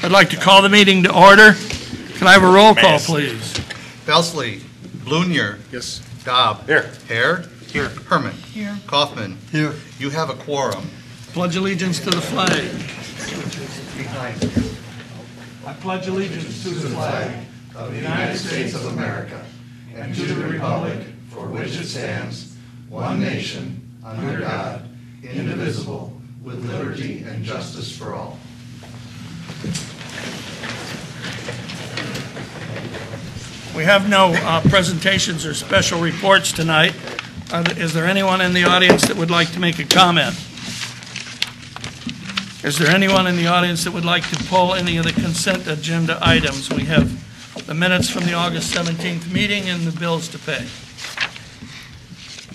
I'd like to call the meeting to order. Can I have a roll call, please? Belsley. Blunier. Yes. Dobb. Here. Hare. Here. Herman. Here. Kaufman. Here. You have a quorum. Pledge allegiance to the flag. I pledge allegiance to the flag of the United States of America and to the republic for which it stands, one nation, under God, indivisible, with liberty and justice for all. We have no presentations or special reports tonight. Is there anyone in the audience that would like to make a comment? Is there anyone in the audience that would like to pull any of the consent agenda items? We have the minutes from the August 17th meeting and the bills to pay.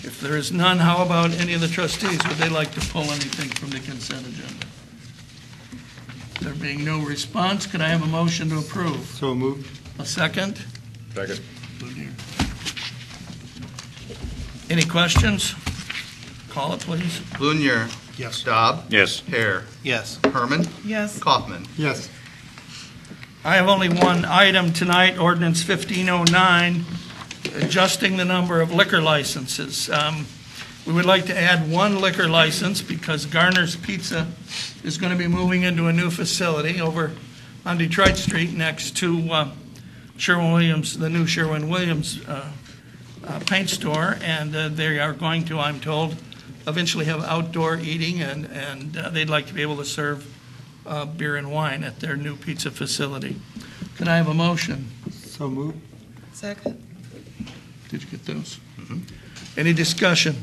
If there is none, how about any of the trustees? Would they like to pull anything from the consent agenda? There being no response, could I have a motion to approve? So moved. A second? Second. Any questions? Call it, please. Blunier. Yes. Dobb. Yes. Hare. Yes. Herman. Yes. Kaufman. Yes. I have only one item tonight, ordinance 1509, adjusting the number of liquor licenses. We would like to add one liquor license because Garner's Pizza is going to be moving into a new facility over on Detroit Street next to Sherwin-Williams, the new Sherwin-Williams paint store, and they are going to, I'm told, eventually have outdoor eating, and they'd like to be able to serve beer and wine at their new pizza facility. Can I have a motion? So moved. Second. Did you get those? Mm-hmm. Any discussion?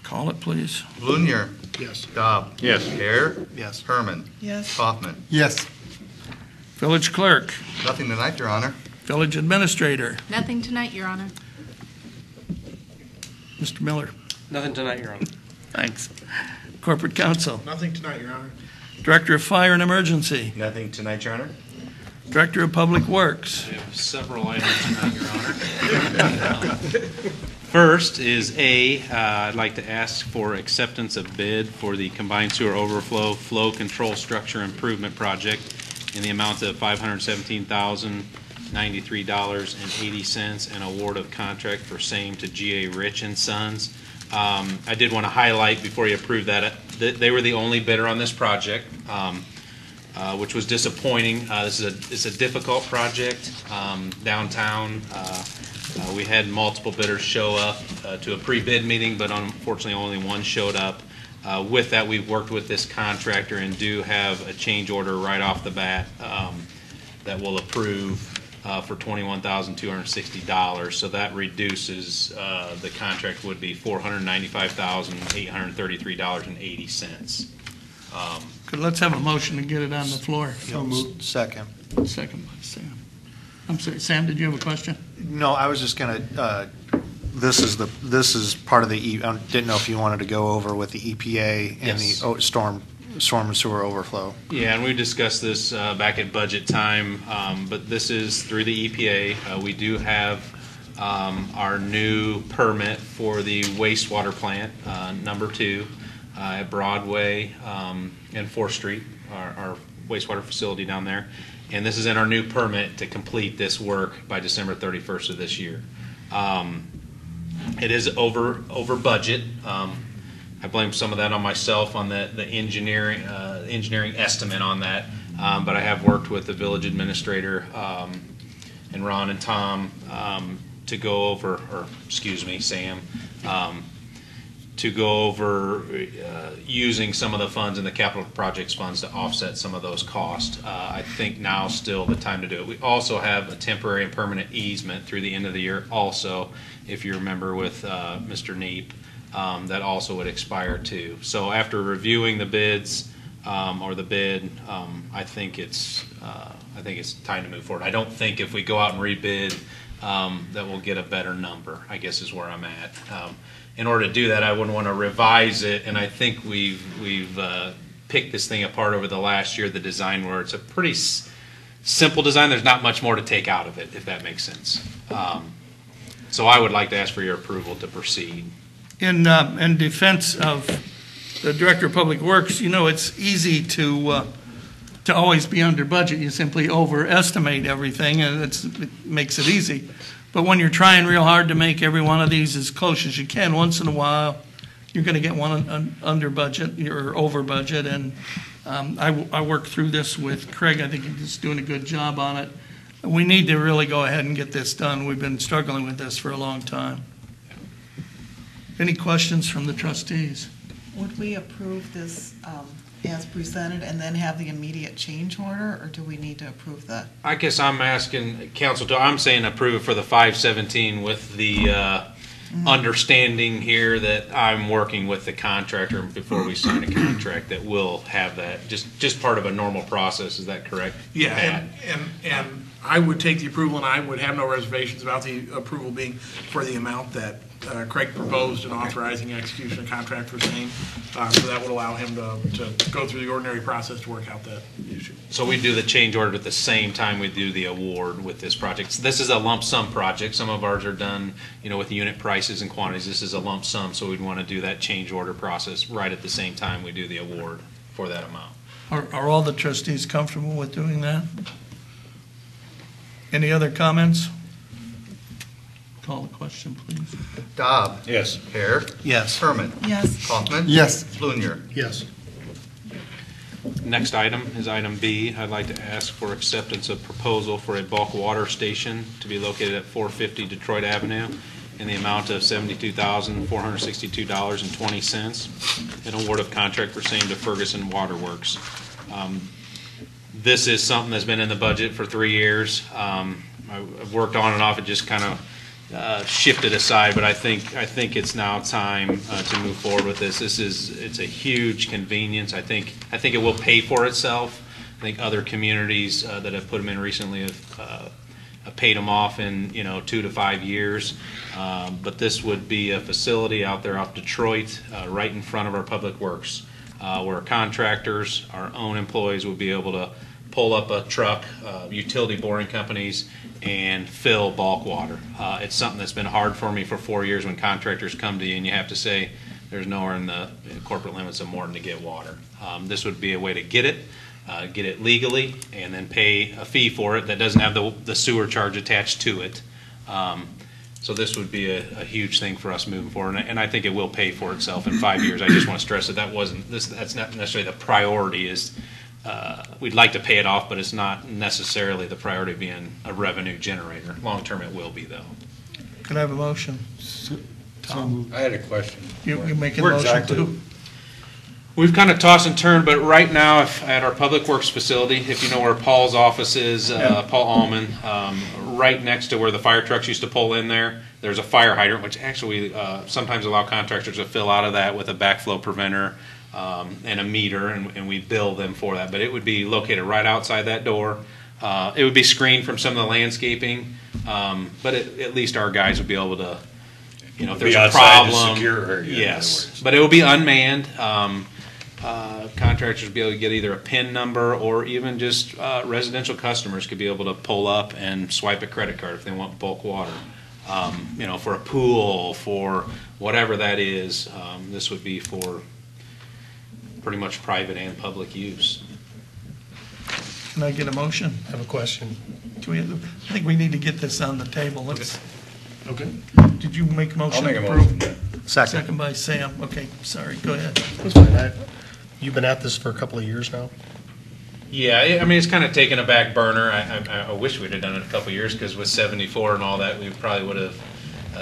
Call it, please. Blunier. Yes. Dobb. Yes. Hare. Yes. Herman. Yes. Kaufman. Yes. Village clerk. Nothing tonight, Your Honor. Village administrator. Nothing tonight, Your Honor. Mr. Miller. Nothing tonight, Your Honor. Thanks. Corporate counsel. Nothing tonight, Your Honor. Director of Fire and Emergency. Nothing tonight, Your Honor. Director of Public Works. We have several items tonight, Your Honor. First is I'd like to ask for acceptance of bid for the combined sewer overflow flow control structure improvement project in the amount of $517,093.80 and award of contract for same to G.A. Rich and Sons. I did want to highlight before you approve that they were the only bidder on this project, which was disappointing. This is a difficult project downtown. We had multiple bidders show up to a pre-bid meeting, but unfortunately only one showed up. With that, we've worked with this contractor and do have a change order right off the bat that will approve for $21,260. So that reduces the contract would be $495,833.80. Let's have a motion to get it on the floor. So moved. Second. Second by Sam. I'm sorry, Sam, did you have a question? No, I was just going to. This is part of the. I didn't know if you wanted to go over with the EPA and Yes. the storm and sewer overflow. Yeah, and we discussed this back at budget time, but this is through the EPA. We do have our new permit for the wastewater plant, number 2, at Broadway and 4th Street, our wastewater facility down there. And this is in our new permit to complete this work by December 31st of this year. It is over budget. I blame some of that on myself on the engineering estimate on that. But I have worked with the village administrator and Ron and Tom to go over, or excuse me, Sam, to go over using some of the funds in the capital projects funds to offset some of those costs. I think now's still the time to do it. We also have a temporary and permanent easement through the end of the year also, if you remember with Mr. Neep, that also would expire too. So after reviewing the bids or the bid, I think it's time to move forward. I don't think if we go out and rebid that we'll get a better number, I guess is where I'm at. In order to do that, I wouldn't want to revise it, and I think we've picked this thing apart over the last year, the design where it's a pretty simple design. There's not much more to take out of it, if that makes sense. So I would like to ask for your approval to proceed. In defense of the Director of Public Works, you know, it's easy to to always be under budget. You simply overestimate everything, and it makes it easy. But when you're trying real hard to make every one of these as close as you can, once in a while, you're going to get one under budget or over budget. And I worked through this with Craig. I think he's doing a good job on it. We need to really go ahead and get this done. We've been struggling with this for a long time. Any questions from the trustees? Would we approve this as presented and then have the immediate change order, or do we need to approve the? I guess I'm asking council I'm saying approve it for the 517 with the understanding here that I'm working with the contractor before we sign a contract that will have that, just part of a normal process. Is that correct? Yeah, Pat? and I would take the approval, and I would have no reservations about the approval being for the amount that Craig proposed in authorizing execution of contract for same. So that would allow him to go through the ordinary process to work out that issue. So we do the change order at the same time we do the award with this project. So this is a lump sum project. Some of ours are done, with unit prices and quantities. This is a lump sum, so we'd want to do that change order process right at the same time we do the award for that amount. Are all the trustees comfortable with doing that? Any other comments? Call the question, please. Dobb. Yes. Hare. Yes. Herman. Yes. Kaufman. Yes. Blunier. Yes. Next item is item B. I'd like to ask for acceptance of proposal for a bulk water station to be located at 450 Detroit Avenue in the amount of $72,462.20. An award of contract for same to Ferguson Waterworks. This is something that's been in the budget for 3 years. I've worked on and off. It just kind of shifted aside, but I think it's now time to move forward with this. It's a huge convenience. I think it will pay for itself. I think other communities that have put them in recently have paid them off in 2 to 5 years. But this would be a facility out there off Detroit, right in front of our public works, where contractors, our own employees, will be able to pull up a truck, utility boring companies, and fill bulk water. It's something that's been hard for me for 4 years when contractors come to you and you have to say there's nowhere in the corporate limits of Morton to get water. This would be a way to get it legally, and then pay a fee for it that doesn't have the sewer charge attached to it. So this would be a huge thing for us moving forward, and I think it will pay for itself in 5 years. I just want to stress that that's not necessarily the priority. We'd like to pay it off, but it's not necessarily the priority of being a revenue generator. Long term, it will be, though. Can I have a motion? Tom, I had a question. you make a Where motion exactly- too? We've kind of tossed and turned, but right now, at our public works facility, if you know where Paul's office is, Paul Allman, right next to where the fire trucks used to pull in there's a fire hydrant, which actually sometimes allow contractors to fill out of that with a backflow preventer and a meter, and we bill them for that. But it would be located right outside that door. It would be screened from some of the landscaping, but at least our guys would be able to, if there's a problem. Secure area, in yes, other words. but it will be unmanned. Contractors would be able to get either a PIN number, or even just residential customers could be able to pull up and swipe a credit card if they want bulk water. For a pool, for whatever that is, this would be for pretty much private and public use. Can I get a motion? I have a question. I think we need to get this on the table. Okay. Did you make a motion? I'll make a to approve? motion. Second by Sam. Okay, sorry, go ahead. That's fine. You've been at this for a couple of years now? Yeah, I mean, it's kind of taken a back burner. I wish we'd have done it a couple of years, because with 74 and all that, we probably would have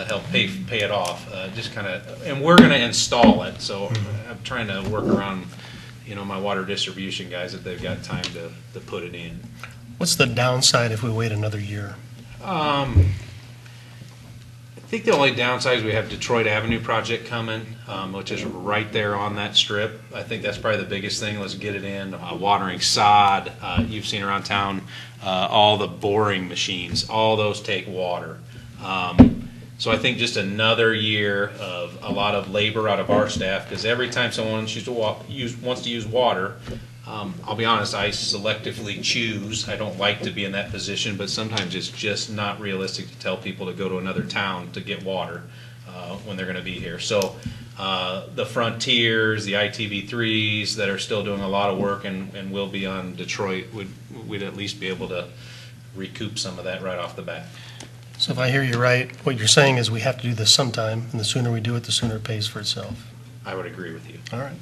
helped pay it off. And we're going to install it, so I'm trying to work around, my water distribution guys, if they've got time to put it in. What's the downside if we wait another year? I think the only downside is we have Detroit Avenue project coming, which is right there on that strip. I think that's probably the biggest thing. Let's get it in. Watering sod. You've seen around town all the boring machines. All those take water. So I think just another year of a lot of labor out of our staff, because every time someone wants to use water, I'll be honest, I selectively choose. I don't like to be in that position, but sometimes it's just not realistic to tell people to go to another town to get water when they're going to be here. So the Frontiers, the ITV3s that are still doing a lot of work and will be on Detroit, we'd at least be able to recoup some of that right off the bat. So if I hear you right, what you're saying is we have to do this sometime, and the sooner we do it, the sooner it pays for itself. I would agree with you. All right.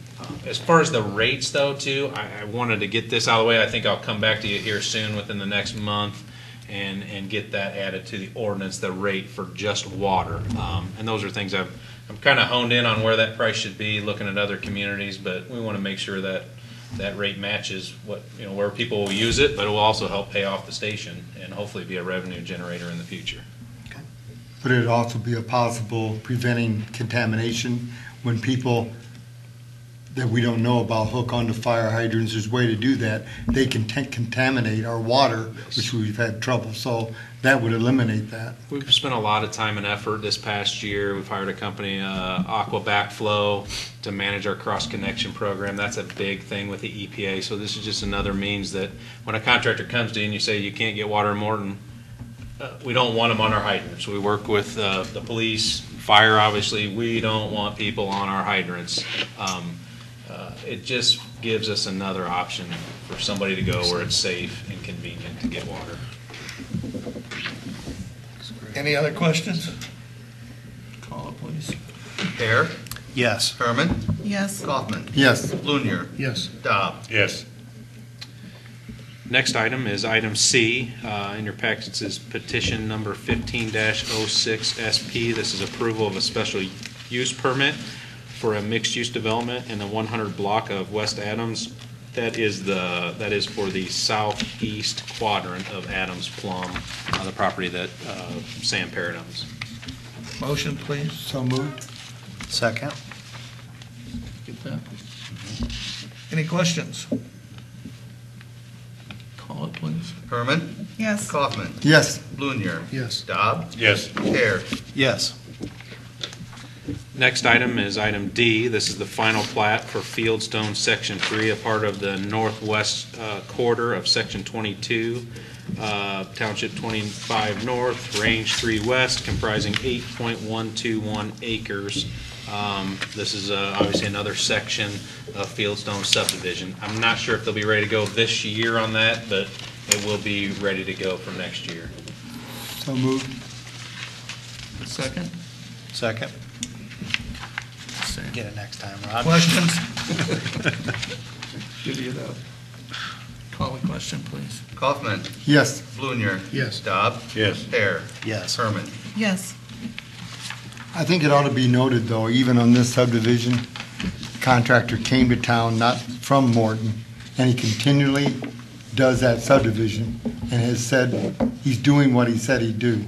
As far as the rates though too, I wanted to get this out of the way. I think I'll come back to you here soon within the next month and get that added to the ordinance, the rate for just water. And those are things I'm kind of honed in on where that price should be, looking at other communities, but we want to make sure that that rate matches what, where people will use it, but it will also help pay off the station and hopefully be a revenue generator in the future. Would it also be a possible preventing contamination when people that we don't know about hook onto fire hydrants? There's a way to do that. They can contaminate our water, which we've had trouble. So that would eliminate that. We've spent a lot of time and effort this past year. We've hired a company, Aqua Backflow, to manage our cross-connection program. That's a big thing with the EPA. So this is just another means that when a contractor comes to you and you say you can't get water in Morton, we don't want them on our hydrants. We work with the police, fire, obviously. We don't want people on our hydrants. It just gives us another option for somebody to go where it's safe and convenient to get water. Any other questions? Call it, please. Hare, Yes. Herman, Yes. Kaufman, Yes. Blunier, Yes. Dobb. Yes. Next item is item C. In your packets is petition number 15-06 SP. This is approval of a special use permit for a mixed-use development in the 100 block of West Adams. That is for the southeast quadrant of Adams Plum, the property that Sam Parrott owns. Motion, please. So moved. Second. Get that. Any questions? Call it, please. Herman, Yes. Kaufman, Yes. Blunier, Yes. Dobb, Yes. Hare. Yes. Next item is item D. This is the final plat for Fieldstone Section 3, a part of the northwest quarter of Section 22, Township 25 North, Range 3 West, comprising 8.121 acres. This is obviously another section of Fieldstone subdivision. I'm not sure if they'll be ready to go this year on that, but it will be ready to go for next year. So moved. Second. Second. Get it next time, Rod. Questions? Give you the call the question, please. Kaufman, Yes. Blunier, Yes. Dobb, Yes. Hare, Yes. Herman. Yes. I think it ought to be noted, though, even on this subdivision, contractor came to town, not from Morton, and he continually does that subdivision and has said he's doing what he said he'd do.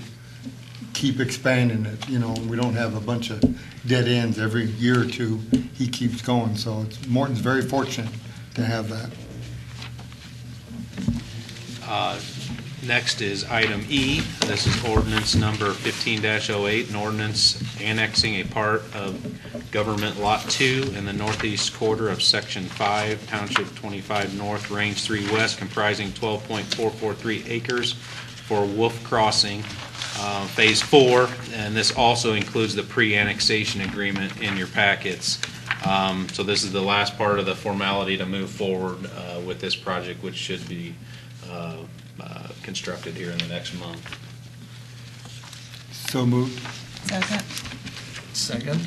Keep expanding it, we don't have a bunch of dead ends every year or two. He keeps going, so Morton's very fortunate to have that. Next is item E. This is ordinance number 15-08, an ordinance annexing a part of Government Lot 2 in the northeast quarter of Section 5, Township 25 North, Range 3 West, comprising 12.443 acres for Wolf Crossing, Phase 4, and this also includes the pre-annexation agreement in your packets. So this is the last part of the formality to move forward with this project, which should be constructed here in the next month. So moved. Second. Second.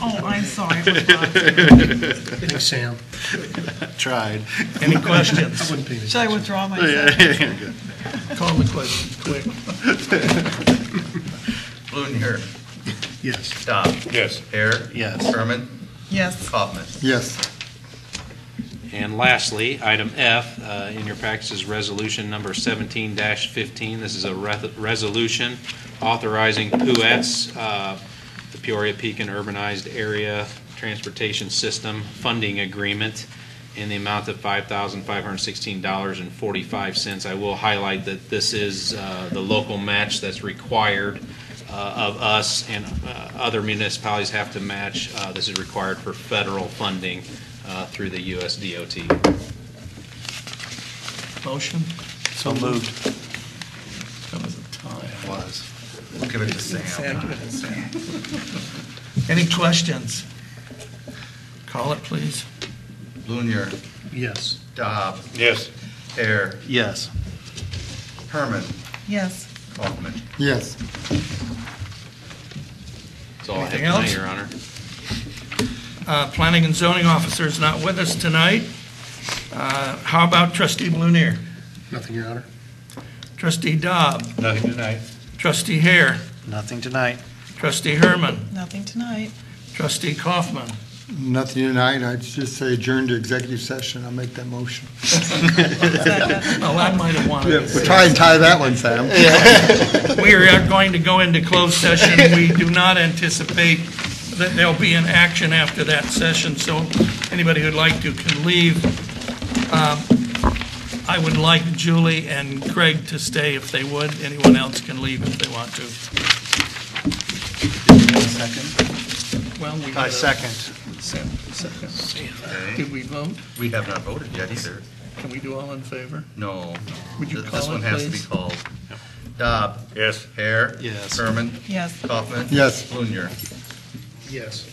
Oh, I'm sorry. Thanks, Sam. Tried. Any questions? Wouldn't pay any Should I attention. withdraw my second? Call the questions quick. Blunier, Yes. Dobb, Yes. Hare. Yes. Herman, Yes. Kaufman. Yes. And lastly, item F in your package is resolution number 17-15. This is a resolution authorizing PUETS, the Peoria Pekin Urbanized Area Transportation System Funding Agreement, in the amount of $5,516.45. I will highlight that this is the local match that's required of us, and other municipalities have to match. This is required for federal funding through the US DOT. Motion? So moved. That was a tie. Was. We'll give it to Sam, Sam. give it to Sam. Any questions? Call it, please. Blunier, Yes. Dobb, Yes. Hare, Yes. Herman, Yes. Kaufman. Yes. That's all I have Anything tonight, else? Your Honor. Planning and zoning officer is not with us tonight. How about trustee Blunier? Nothing, Your Honor. Trustee Dobb? Nothing tonight. Trustee Hare? Nothing tonight. Trustee Herman? Nothing tonight. Trustee Kaufman? Nothing tonight. I'd just say adjourn to executive session. I'll make that motion. Oh, I might have wanted to We'll say. try and tie that one, Sam. We are going to go into closed session. We do not anticipate that there'll be an action after that session, so anybody who'd like to can leave. I would like Julie and Craig to stay if they would. Anyone else can leave if they want to. Second? Well, we I second. Second. Did we vote? We have not voted yet either. Can we do all in favor? No. Would you This call one it, has to be please? called. Dobb. Yes. Hare. Yes. Herman. Yes. Kaufman. Yes. Blunier. Yes.